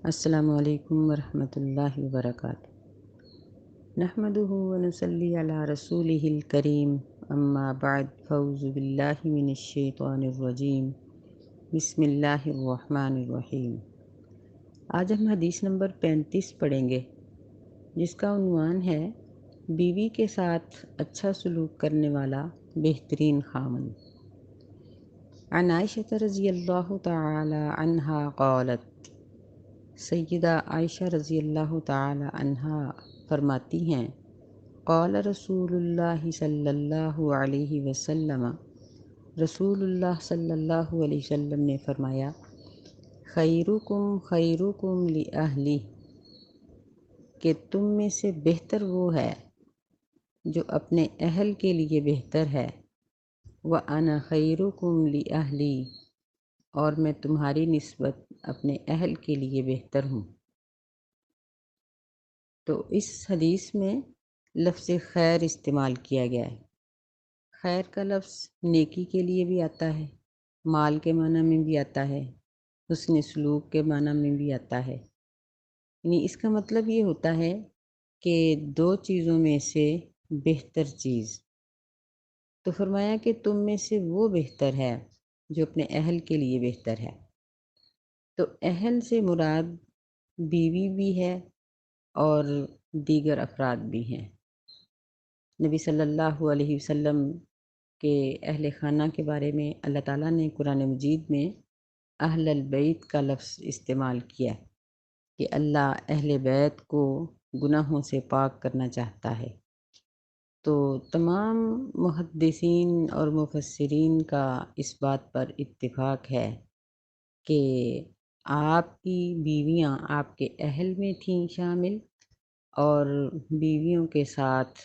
السلام علیکم ورحمۃ اللہ وبرکاتہ۔ نحمدہ ونصلی علی رسولہ الکریم، اما بعد، فاعوذ باللہ من الشیطان الرجیم، بسم اللہ الرحمن الرحیم۔ آج ہم حدیث نمبر 35 پڑھیں گے، جس کا عنوان ہے بیوی کے ساتھ اچھا سلوک کرنے والا بہترین خامند۔ عن عائشہ رضی اللہ تعالی عنہا قالت، سیدہ عائشہ رضی اللہ تعالی عنہا فرماتی ہیں، قال رسول اللہ صلی اللہ علیہ وسلم، رسول اللہ صلی اللہ علیہ وسلم نے فرمایا، خیرکم خیرکم لأہلہ، کہ تم میں سے بہتر وہ ہے جو اپنے اہل کے لیے بہتر ہے، وَأَنَا خَيْرُكُمْ لِأَهْلِي، اور میں تمہاری نسبت اپنے اہل کے لیے بہتر ہوں۔ تو اس حدیث میں لفظ خیر استعمال کیا گیا ہے۔ خیر کا لفظ نیکی کے لیے بھی آتا ہے، مال کے معنی میں بھی آتا ہے، حسن سلوک کے معنی میں بھی آتا ہے۔ یعنی اس کا مطلب یہ ہوتا ہے کہ دو چیزوں میں سے بہتر چیز۔ تو فرمایا کہ تم میں سے وہ بہتر ہے جو اپنے اہل کے لیے بہتر ہے۔ تو اہل سے مراد بیوی بھی ہے اور دیگر افراد بھی ہیں۔ نبی صلی اللہ علیہ وسلم کے اہل خانہ کے بارے میں اللہ تعالیٰ نے قرآن مجید میں اہل البیت کا لفظ استعمال کیا کہ اللہ اہل بیت کو گناہوں سے پاک کرنا چاہتا ہے۔ تو تمام محدثین اور مفسرین کا اس بات پر اتفاق ہے کہ آپ کی بیویاں آپ کے اہل میں تھیں شامل، اور بیویوں کے ساتھ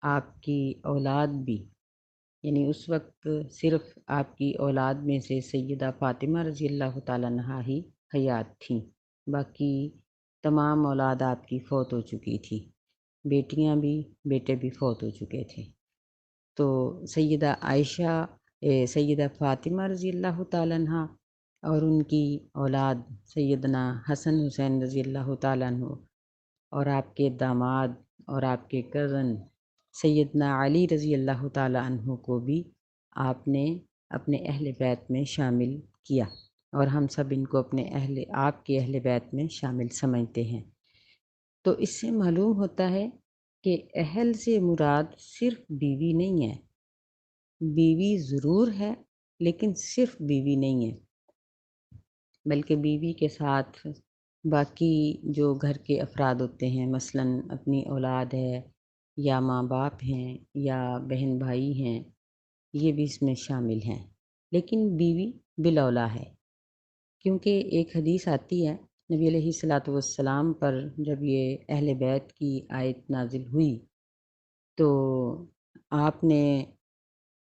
آپ کی اولاد بھی، یعنی اس وقت صرف آپ کی اولاد میں سے سیدہ فاطمہ رضی اللہ تعالیٰ عنہا ہی حیات تھیں، باقی تمام اولاد آپ کی فوت ہو چکی تھی، بیٹیاں بھی بیٹے بھی فوت ہو چکے تھے۔ تو سیدہ عائشہ سیدہ فاطمہ رضی اللہ تعالیٰ عنہا اور ان کی اولاد سیدنا حسن حسین رضی اللہ تعالیٰ عنہ، اور آپ کے داماد اور آپ کے کزن سیدنا علی رضی اللہ تعالیٰ عنہ کو بھی آپ نے اپنے اہل بیت میں شامل کیا، اور ہم سب ان کو اپنے آپ کے اہل بیت میں شامل سمجھتے ہیں۔ تو اس سے معلوم ہوتا ہے کہ اہل سے مراد صرف بیوی نہیں ہے، بیوی ضرور ہے لیکن صرف بیوی نہیں ہے، بلکہ بیوی کے ساتھ باقی جو گھر کے افراد ہوتے ہیں، مثلاً اپنی اولاد ہے، یا ماں باپ ہیں، یا بہن بھائی ہیں، یہ بھی اس میں شامل ہیں، لیکن بیوی بالاولیٰ ہے، کیونکہ ایک حدیث آتی ہے نبی علیہ الصلاۃ والسلام پر جب یہ اہل بیت کی آیت نازل ہوئی تو آپ نے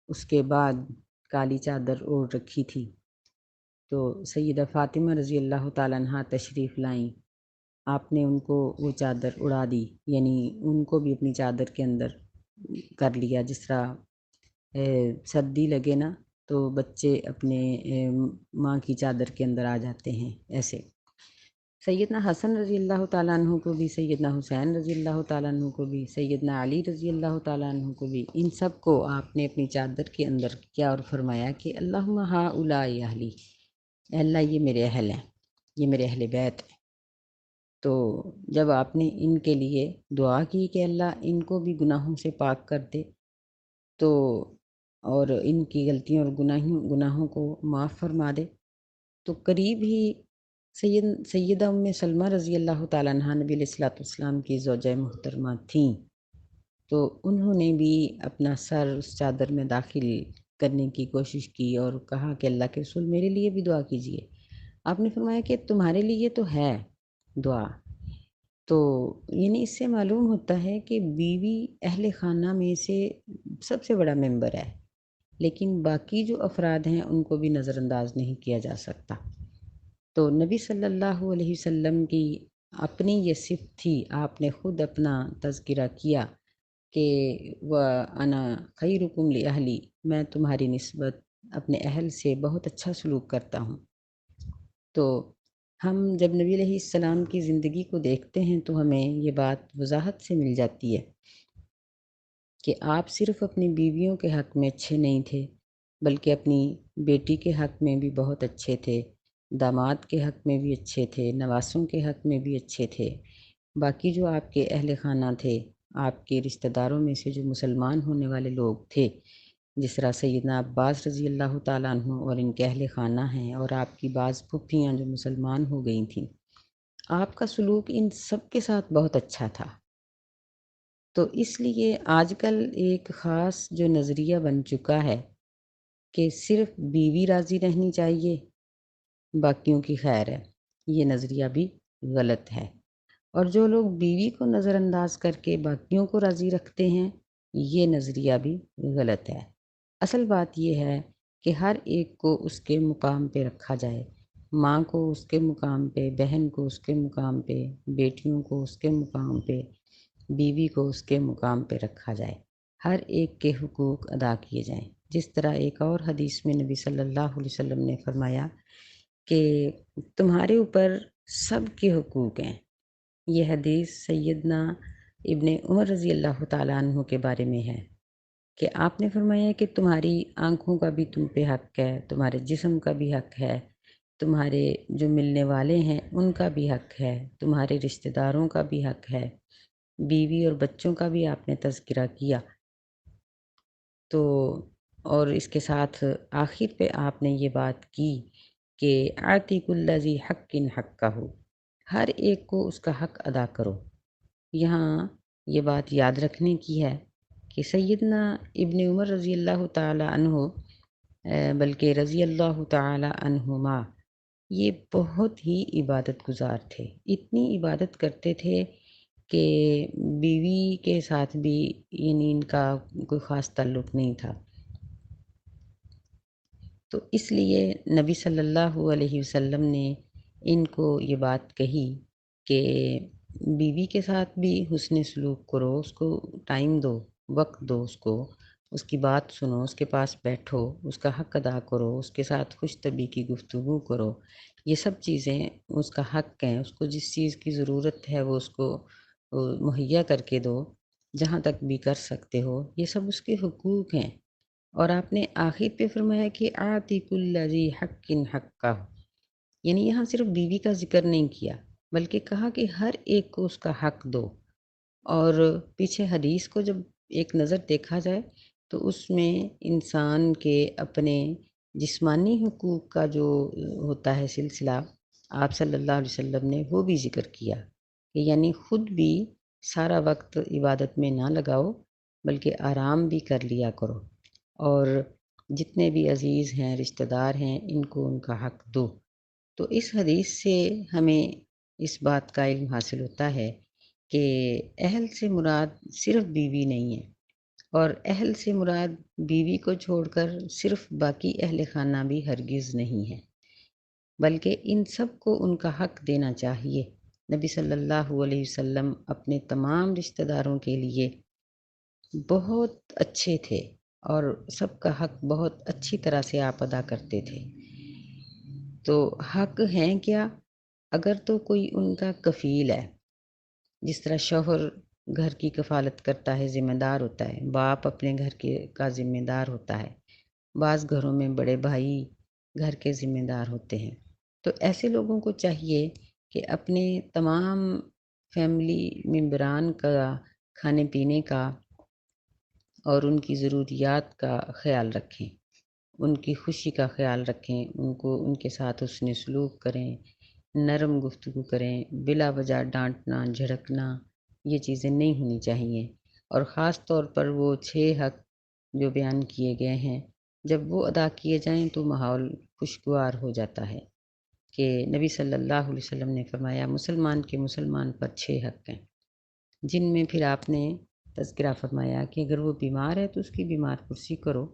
اس کے بعد کالی چادر اوڑھ رکھی تھی، تو سیدہ فاطمہ رضی اللہ تعالیٰ عنہا تشریف لائیں، آپ نے ان کو وہ چادر اڑا دی، یعنی ان کو بھی اپنی چادر کے اندر کر لیا، جس طرح سردی لگے نا تو بچے اپنے ماں کی چادر کے اندر آ جاتے ہیں، ایسے سیدنا حسن رضی اللہ تعالیٰ عنہ کو بھی، سیدنا حسین رضی اللہ تعالیٰ عنہ کو بھی، سیدنا علی رضی اللہ تعالیٰ عنہ کو بھی، ان سب کو آپ نے اپنی چادر کے اندر کیا اور فرمایا کہ اللہم ہؤلاء اہلی، اے اللہ یہ میرے اہل ہیں، یہ میرے اہل بیت ہیں۔ تو جب آپ نے ان کے لیے دعا کی کہ اللہ ان کو بھی گناہوں سے پاک کر دے، تو اور ان کی غلطیوں اور گناہوں کو معاف فرما دے، تو قریب ہی سیدہ ام سلمہ رضی اللہ تعالیٰ عنہا نبی علیہ الصلوۃ والسلام کی زوجہ محترمہ تھیں، تو انہوں نے بھی اپنا سر اس چادر میں داخل کرنے کی کوشش کی اور کہا کہ اللہ کے رسول میرے لیے بھی دعا کیجیے۔ آپ نے فرمایا کہ تمہارے لیے تو ہے دعا۔ تو یعنی اس سے معلوم ہوتا ہے کہ بیوی اہل خانہ میں سے سب سے بڑا ممبر ہے، لیکن باقی جو افراد ہیں ان کو بھی نظر انداز نہیں کیا جا سکتا۔ تو نبی صلی اللہ علیہ وسلم کی اپنی یہ صفت تھی، آپ نے خود اپنا تذکرہ کیا کہ وَأَنَا خَيْرُكُمْ لِأَهْلِي، میں تمہاری نسبت اپنے اہل سے بہت اچھا سلوک کرتا ہوں۔ تو ہم جب نبی علیہ السلام کی زندگی کو دیکھتے ہیں تو ہمیں یہ بات وضاحت سے مل جاتی ہے کہ آپ صرف اپنی بیویوں کے حق میں اچھے نہیں تھے، بلکہ اپنی بیٹی کے حق میں بھی بہت اچھے تھے، داماد کے حق میں بھی اچھے تھے، نواسوں کے حق میں بھی اچھے تھے۔ باقی جو آپ کے اہل خانہ تھے، آپ کے رشتہ داروں میں سے جو مسلمان ہونے والے لوگ تھے، جس طرح سیدنا عباس رضی اللہ تعالیٰ عنہ اور ان کے اہل خانہ ہیں، اور آپ کی بعض پھوپھیاں جو مسلمان ہو گئی تھیں، آپ کا سلوک ان سب کے ساتھ بہت اچھا تھا۔ تو اس لیے آج کل ایک خاص جو نظریہ بن چکا ہے کہ صرف بیوی راضی رہنی چاہیے، باقیوں کی خیر ہے، یہ نظریہ بھی غلط ہے۔ اور جو لوگ بیوی کو نظر انداز کر کے باقیوں کو راضی رکھتے ہیں، یہ نظریہ بھی غلط ہے۔ اصل بات یہ ہے کہ ہر ایک کو اس کے مقام پہ رکھا جائے، ماں کو اس کے مقام پہ، بہن کو اس کے مقام پہ، بیٹیوں کو اس کے مقام پہ، بیوی کو اس کے مقام پہ رکھا جائے، ہر ایک کے حقوق ادا کیے جائیں۔ جس طرح ایک اور حدیث میں نبی صلی اللہ علیہ وسلم نے فرمایا کہ تمہارے اوپر سب کے حقوق ہیں۔ یہ حدیث سیدنا ابن عمر رضی اللہ تعالیٰ عنہ کے بارے میں ہے کہ آپ نے فرمایا کہ تمہاری آنکھوں کا بھی تم پہ حق ہے، تمہارے جسم کا بھی حق ہے، تمہارے جو ملنے والے ہیں ان کا بھی حق ہے، تمہارے رشتہ داروں کا بھی حق ہے، بیوی اور بچوں کا بھی آپ نے تذکرہ کیا۔ تو اور اس کے ساتھ آخر پہ آپ نے یہ بات کی کہ آتی کل ذی حق حقہ، ہر ایک کو اس کا حق ادا کرو۔ یہاں یہ بات یاد رکھنے کی ہے کہ سیدنا ابن عمر رضی اللہ تعالی عنہ بلکہ رضی اللہ تعالی عنہما، یہ بہت ہی عبادت گزار تھے، اتنی عبادت کرتے تھے کہ بیوی کے ساتھ بھی یعنی ان کا کوئی خاص تعلق نہیں تھا۔ تو اس لیے نبی صلی اللہ علیہ وسلم نے ان کو یہ بات کہی کہ بیوی کے ساتھ بھی حسن سلوک کرو، اس کو ٹائم دو، وقت دو، اس کی بات سنو، اس کے پاس بیٹھو، اس کا حق ادا کرو، اس کے ساتھ خوش طبع کی گفتگو کرو۔ یہ سب چیزیں اس کا حق ہیں، اس کو جس چیز کی ضرورت ہے وہ اس کو مہیا کر کے دو، جہاں تک بھی کر سکتے ہو، یہ سب اس کے حقوق ہیں۔ اور آپ نے آخر پہ فرمایا کہ آتی کل ذی حق حقہ، یعنی یہاں صرف بیوی کا ذکر نہیں کیا بلکہ کہا کہ ہر ایک کو اس کا حق دو۔ اور پیچھے حدیث کو جب ایک نظر دیکھا جائے تو اس میں انسان کے اپنے جسمانی حقوق کا جو ہوتا ہے سلسلہ، آپ صلی اللہ علیہ وسلم نے وہ بھی ذکر کیا کہ یعنی خود بھی سارا وقت عبادت میں نہ لگاؤ بلکہ آرام بھی کر لیا کرو، اور جتنے بھی عزیز ہیں، رشتہ دار ہیں، ان کو ان کا حق دو۔ تو اس حدیث سے ہمیں اس بات کا علم حاصل ہوتا ہے کہ اہل سے مراد صرف بیوی نہیں ہے، اور اہل سے مراد بیوی کو چھوڑ کر صرف باقی اہل خانہ بھی ہرگز نہیں ہے، بلکہ ان سب کو ان کا حق دینا چاہیے۔ نبی صلی اللہ علیہ وسلم اپنے تمام رشتہ داروں کے لیے بہت اچھے تھے اور سب کا حق بہت اچھی طرح سے آپ ادا کرتے تھے۔ تو حق ہیں کیا؟ اگر تو کوئی ان کا کفیل ہے، جس طرح شوہر گھر کی کفالت کرتا ہے، ذمہ دار ہوتا ہے، باپ اپنے گھر کے کا ذمہ دار ہوتا ہے، بعض گھروں میں بڑے بھائی گھر کے ذمہ دار ہوتے ہیں، تو ایسے لوگوں کو چاہیے کہ اپنے تمام فیملی ممبران کا کھانے پینے کا اور ان کی ضروریات کا خیال رکھیں، ان کی خوشی کا خیال رکھیں، ان کے ساتھ حسن سلوک کریں، نرم گفتگو کریں، بلا وجہ ڈانٹنا جھڑکنا یہ چیزیں نہیں ہونی چاہیے۔ اور خاص طور پر وہ 6 حق جو بیان کیے گئے ہیں، جب وہ ادا کیے جائیں تو ماحول خوشگوار ہو جاتا ہے کہ نبی صلی اللہ علیہ وسلم نے فرمایا مسلمان کے مسلمان پر 6 حق ہیں، جن میں پھر آپ نے تذکرہ فرمایا کہ اگر وہ بیمار ہے تو اس کی بیمار پرسی کرو،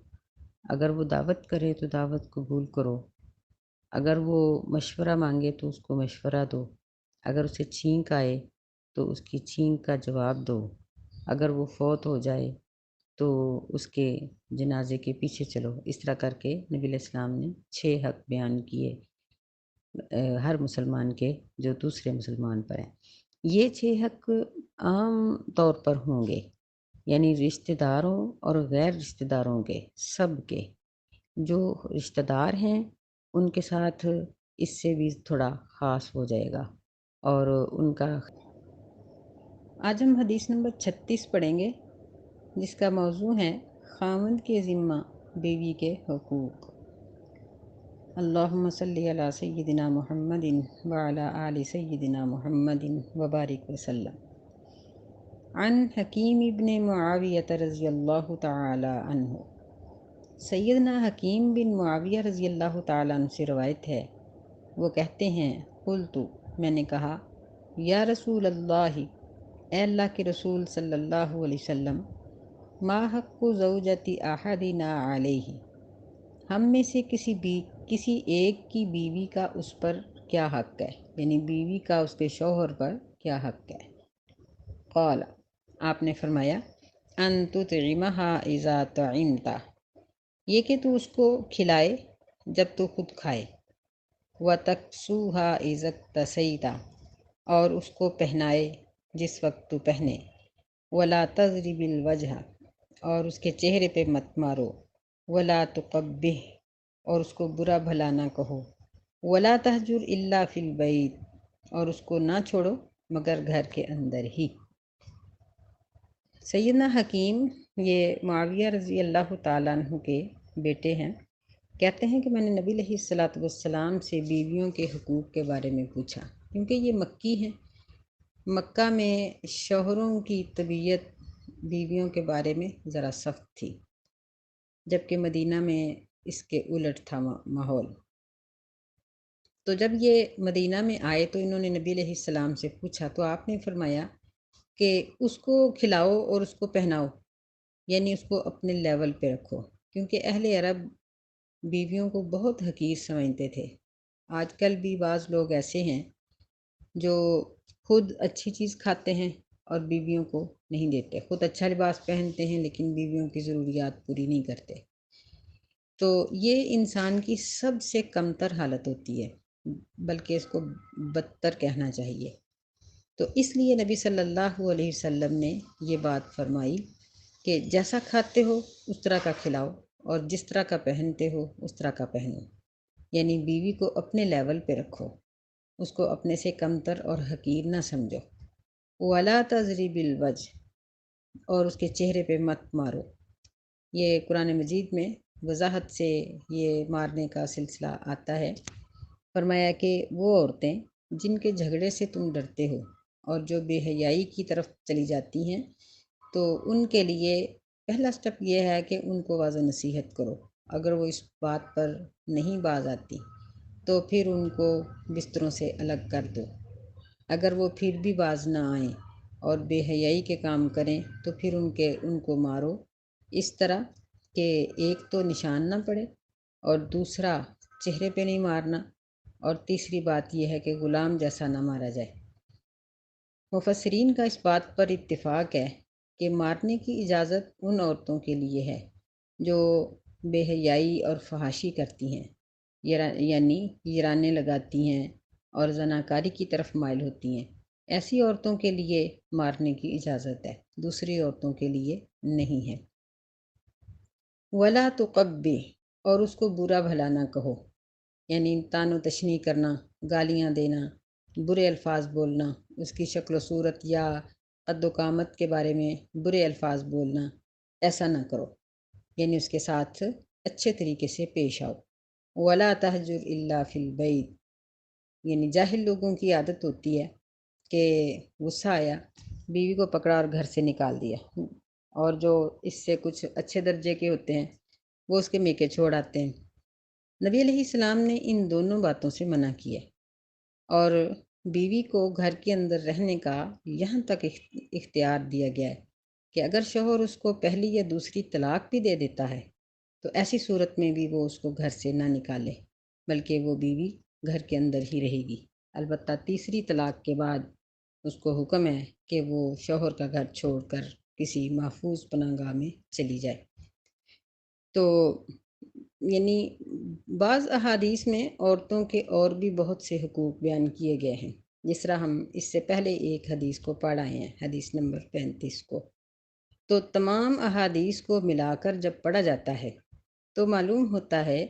اگر وہ دعوت کرے تو دعوت قبول کرو، اگر وہ مشورہ مانگے تو اس کو مشورہ دو، اگر اسے چھینک آئے تو اس کی چھینک کا جواب دو، اگر وہ فوت ہو جائے تو اس کے جنازے کے پیچھے چلو۔ اس طرح کر کے نبی علیہ السلام نے 6 حق بیان کیے ہر مسلمان کے جو دوسرے مسلمان پر ہیں۔ یہ 6 حق عام طور پر ہوں گے، یعنی رشتہ داروں اور غیر رشتہ داروں کے سب کے۔ جو رشتہ دار ہیں ان کے ساتھ اس سے بھی تھوڑا خاص ہو جائے گا اور ان کا۔ آج ہم حدیث نمبر 36 پڑھیں گے، جس کا موضوع ہے خاوند کے ذمہ بیوی کے حقوق۔ اللہم صلی علی سیدنا محمد وعلی آل سیدنا محمد وبارک وسلم۔ عن حکیم ابن معاویہ رضی اللہ تعالی عنہ، سیدنا حکیم بن معاویہ رضی اللہ تعالی عنہ سے روایت ہے، وہ کہتے ہیں قلت، میں نے کہا، یا رسول اللہ، اے اللہ کے رسول صلی اللہ علیہ وسلم، ما حق زوجتی احدنا علیہ، ہم میں سے کسی ایک کی بیوی کا اس پر کیا حق ہے، یعنی بیوی کا اس کے شوہر پر کیا حق ہے۔ قال، آپ نے فرمایا، ان تطعمھا اذا طعمت، یہ کہ تو اس کو کھلائے جب تو خود کھائے، وتکسوھا اذا اکتسیت، اور اس کو پہنائے جس وقت تو پہنے، ولا تضرب الوجہ، اور اس کے چہرے پہ مت مارو، ولا تقبح، اور اس کو برا بھلا نہ کہو، ولا تہجر الا فی البیت، اور اس کو نہ چھوڑو مگر گھر کے اندر ہی۔ سیدنا حکیم یہ معاویہ رضی اللہ تعالیٰ عنہ کے بیٹے ہیں، کہتے ہیں کہ میں نے نبی علیہ الصلاۃ والسلام سے بیویوں کے حقوق کے بارے میں پوچھا، کیونکہ یہ مکی ہیں۔ مکہ میں شوہروں کی طبیعت بیویوں کے بارے میں ذرا سخت تھی، جبکہ مدینہ میں اس کے الٹ تھا ماحول۔ تو جب یہ مدینہ میں آئے تو انہوں نے نبی علیہ السلام سے پوچھا، تو آپ نے فرمایا کہ اس کو کھلاؤ اور اس کو پہناؤ، یعنی اس کو اپنے لیول پہ رکھو، کیونکہ اہل عرب بیویوں کو بہت حقیر سمجھتے تھے۔ آج کل بھی بعض لوگ ایسے ہیں جو خود اچھی چیز کھاتے ہیں اور بیویوں کو نہیں دیتے، خود اچھا لباس پہنتے ہیں لیکن بیویوں کی ضروریات پوری نہیں کرتے۔ تو یہ انسان کی سب سے کمتر حالت ہوتی ہے، بلکہ اس کو بدتر کہنا چاہیے۔ تو اس لیے نبی صلی اللہ علیہ وسلم نے یہ بات فرمائی کہ جیسا کھاتے ہو اس طرح کا کھلاؤ، اور جس طرح کا پہنتے ہو اس طرح کا پہنو، یعنی بیوی کو اپنے لیول پہ رکھو، اس کو اپنے سے کمتر اور حقیر نہ سمجھو۔ وَلَا تَضْرِبِ الْوَجْهَ، اور اس کے چہرے پہ مت مارو۔ یہ قرآن مجید میں وضاحت سے یہ مارنے کا سلسلہ آتا ہے۔ فرمایا کہ وہ عورتیں جن کے جھگڑے سے تم ڈرتے ہو اور جو بے حیائی کی طرف چلی جاتی ہیں، تو ان کے لیے پہلا سٹیپ یہ ہے کہ ان کو واضح نصیحت کرو۔ اگر وہ اس بات پر نہیں باز آتی تو پھر ان کو بستروں سے الگ کر دو۔ اگر وہ پھر بھی باز نہ آئیں اور بے حیائی کے کام کریں تو پھر ان کو مارو، اس طرح کہ ایک تو نشان نہ پڑے، اور دوسرا چہرے پہ نہیں مارنا، اور تیسری بات یہ ہے کہ غلام جیسا نہ مارا جائے۔ مفسرین کا اس بات پر اتفاق ہے کہ مارنے کی اجازت ان عورتوں کے لیے ہے جو بے حیائی اور فحاشی کرتی ہیں، یعنی یرانے لگاتی ہیں اور زناکاری کی طرف مائل ہوتی ہیں۔ ایسی عورتوں کے لیے مارنے کی اجازت ہے، دوسری عورتوں کے لیے نہیں ہے۔ ولا تقبح، اور اس کو برا بھلا نہ کہو، یعنی طعن و تشنیع کرنا، گالیاں دینا، برے الفاظ بولنا، اس کی شکل و صورت یا قد و قامت کے بارے میں برے الفاظ بولنا، ایسا نہ کرو، یعنی اس کے ساتھ اچھے طریقے سے پیش آؤ۔ ولا تہجر الا فی البیت، یعنی جاہل لوگوں کی عادت ہوتی ہے کہ غصہ آیا، بیوی کو پکڑا اور گھر سے نکال دیا، اور جو اس سے کچھ اچھے درجے کے ہوتے ہیں وہ اس کے میکے چھوڑ آتے ہیں۔ نبی علیہ السلام نے ان دونوں باتوں سے منع کیا، اور بیوی کو گھر کے اندر رہنے کا یہاں تک اختیار دیا گیا ہے کہ اگر شوہر اس کو پہلی یا دوسری طلاق بھی دے دیتا ہے تو ایسی صورت میں بھی وہ اس کو گھر سے نہ نکالے، بلکہ وہ بیوی گھر کے اندر ہی رہے گی۔ البتہ تیسری طلاق کے بعد اس کو حکم ہے کہ وہ شوہر کا گھر چھوڑ کر کسی محفوظ پناہ گاہ میں چلی جائے۔ تو یعنی بعض احادیث میں عورتوں کے اور بھی بہت سے حقوق بیان کیے گئے ہیں، جس طرح ہم اس سے پہلے ایک حدیث کو پڑھ آئے ہیں، حدیث نمبر 35 کو۔ تو تمام احادیث کو ملا کر جب پڑھا جاتا ہے تو معلوم ہوتا ہے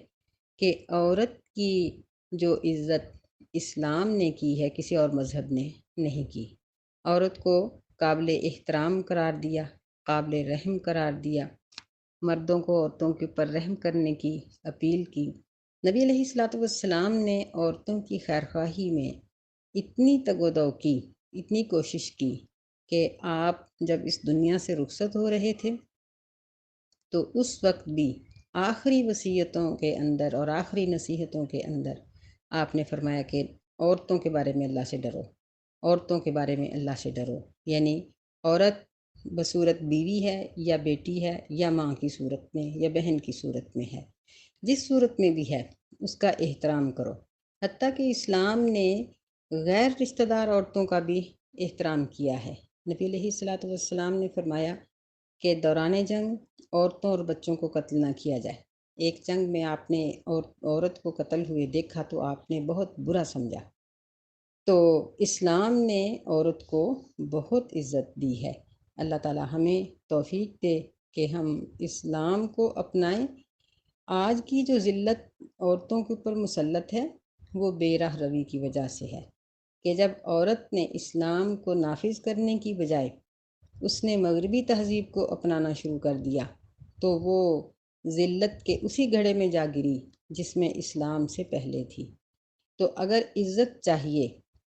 کہ عورت کی جو عزت اسلام نے کی ہے کسی اور مذہب نے نہیں کی۔ عورت کو قابل احترام قرار دیا، قابل رحم قرار دیا، مردوں کو عورتوں کے اوپر رحم کرنے کی اپیل کی۔ نبی علیہ الصلوۃ والسلام نے عورتوں کی خیرخواہی میں اتنی تگ و دو کی، اتنی کوشش کی کہ آپ جب اس دنیا سے رخصت ہو رہے تھے تو اس وقت بھی آخری وصیتوں کے اندر اور آخری نصیحتوں کے اندر آپ نے فرمایا کہ عورتوں کے بارے میں اللہ سے ڈرو، عورتوں کے بارے میں اللہ سے ڈرو۔ یعنی عورت بصورت بیوی ہے یا بیٹی ہے یا ماں کی صورت میں یا بہن کی صورت میں ہے، جس صورت میں بھی ہے اس کا احترام کرو۔ حتیٰ کہ اسلام نے غیر رشتہ دار عورتوں کا بھی احترام کیا ہے۔ نبی علیہ الصلوۃ والسلام نے فرمایا کہ دوران جنگ عورتوں اور بچوں کو قتل نہ کیا جائے۔ ایک جنگ میں آپ نے عورت کو قتل ہوئے دیکھا تو آپ نے بہت برا سمجھا۔ تو اسلام نے عورت کو بہت عزت دی ہے۔ اللہ تعالی ہمیں توفیق دے کہ ہم اسلام کو اپنائیں۔ آج کی جو ذلت عورتوں کے اوپر مسلط ہے وہ بے راہ روی کی وجہ سے ہے کہ جب عورت نے اسلام کو نافذ کرنے کی بجائے اس نے مغربی تہذیب کو اپنانا شروع کر دیا تو وہ ذلت کے اسی گھڑے میں جا گری جس میں اسلام سے پہلے تھی۔ تو اگر عزت چاہیے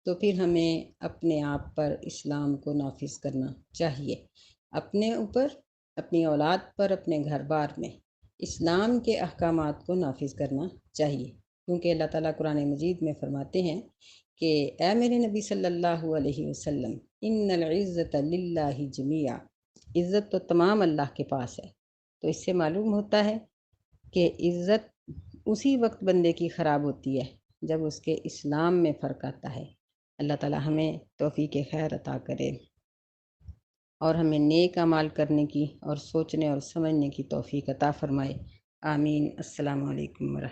تو پھر ہمیں اپنے آپ پر اسلام کو نافذ کرنا چاہیے، اپنے اوپر، اپنی اولاد پر، اپنے گھر بار میں اسلام کے احکامات کو نافذ کرنا چاہیے، کیونکہ اللہ تعالیٰ قرآن مجید میں فرماتے ہیں کہ اے میرے نبی صلی اللہ علیہ وسلم ان العزت للہ جمیعا، عزت تو تمام اللہ کے پاس ہے۔ تو اس سے معلوم ہوتا ہے کہ عزت اسی وقت بندے کی خراب ہوتی ہے جب اس کے اسلام میں فرق آتا ہے۔ اللہ تعالیٰ ہمیں توفیق خیر عطا کرے اور ہمیں نیک اعمال کرنے کی اور سوچنے اور سمجھنے کی توفیق عطا فرمائے۔ آمین۔ السلام علیکم ورحمۃ اللہ۔